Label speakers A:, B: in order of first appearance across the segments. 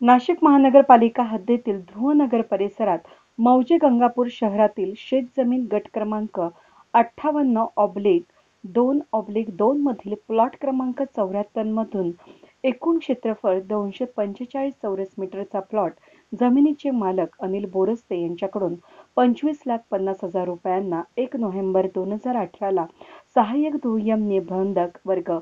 A: नाशिक महानगरपालिका हद्दीतील ध्रुवनगर परिसरात मौजे गंगापूर शहरातील शेतजमीन गट क्रमांक 58/2/2 मधील प्लॉट क्रमांक 74 मधून एकूण क्षेत्रफळ 245 चौरस मीटरचा प्लॉट जमिनीचे मालक अनिल बोरस्ते यांच्याकडून 25,50,000 रुपयांना 1 नोव्हेंबर 2018 ला सहाय्यक दुय्यम निबंधक वर्ग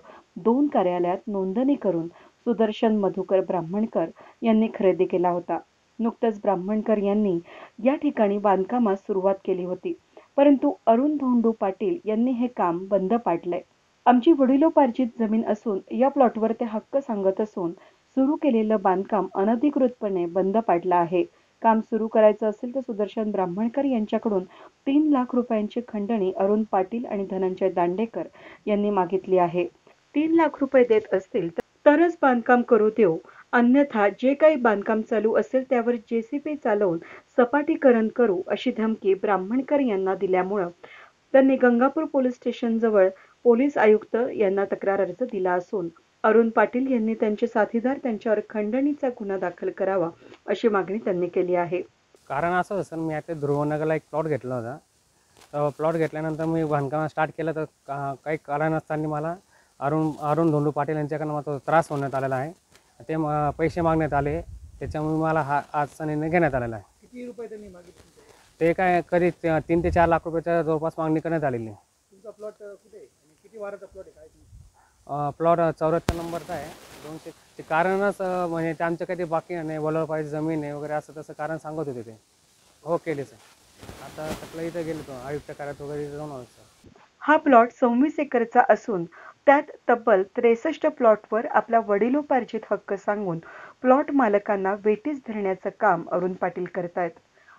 A: 2 कार्यालयात नोंदणी करून सुदर्शन मधुकर ब्राह्मणकर यांनी खरेदी केला होता. नुकतंच ब्राह्मणकर यांनी या ठिकाणी बांधकामास सुरुवात केली होती, परंतु अरुण धोंडू पाटील यांनी हे काम बंद पाडलंय. आमची वडिलोपार्जित जमीन असून या प्लॉटवर ते हक्क सांगत असून सुरू केलेलं बांधकाम अनधिकृतपणे बंद पाडलं आहे. काम सुरू करायचं असेल तर सुदर्शन ब्राह्मणकर यांच्याकडून 3 लाख रुपयांची खंडणी अरुण पाटील आणि धनंजय दांडेकर यांनी मागितली आहे. 3 लाख रुपये देत असतील तरच बांधकाम करू देऊ, अन्यथा जे काही बांधकाम चालू असेल त्यावर जेसीबी चालवून सपाटीकरण करू अशी धमकी ब्राह्मणकर यांना दिल्यामुळं त्यांनी गंगापूर पोलीस स्टेशनजवळ पोलीस आयुक्त यांना तक्रार अर्ज दिला असून अरुण पाटील यांनी त्यांचे साथीदार त्यांच्यावर खंडणीचा गुन्हा दाखल करावा अशी मागणी त्यांनी केली आहे.
B: कारण असं सर, मी आता ध्रुवनगरला एक प्लॉट घेतला होता. तर प्लॉट घेतल्यानंतर मी बांधकाम स्टार्ट केलं, तर काही कारणास्तव मला अरुण धोंडू पाटील यांच्याकडनं मला त्रास होण्यात आलेला आहे. ते पैसे मागण्यात आले, त्याच्यामुळे मला आजचा निर्णय घेण्यात आलेला आहे.
C: किती रुपये त्यांनी मागितले?
B: ते काय कधी 3 ते 4 लाख रुपयाच्या जवळपास मागणी करण्यात आलेली आहे.
C: तुमचा प्लॉट कुठे आहे आणि किती वाराचा प्लॉट आहे?
B: प्लॉट 74 नंबरचा आहे. 200. ते कारणच म्हणजे ते आमचं काही ते बाकी नाही, वलर पाहिजे जमीन आहे वगैरे असं तसं कारण सांगत होते ते. हो, केले सर. आता सगळं इथं गेलो तो आयुक्त कार्यालयात वगैरे जाऊन आलो सर.
A: हा प्लॉट 26 एकरचा असून त्यात तब्बल 63 प्लॉटवर आपला वडिलोपार्जित हक्क सांगून प्लॉट मालकांना वेठीस धरण्याचं काम अरुण पाटील करतायत.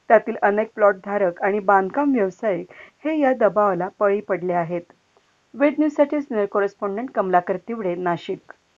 A: त्यातील अनेक प्लॉट धारक आणि बांधकाम व्यावसायिक हे या दबावाला बळी पडले आहेत. वेद न्यूजसाठी सिनियर कॉरेस्पॉन्डंट कमलाकर तिवडे, नाशिक.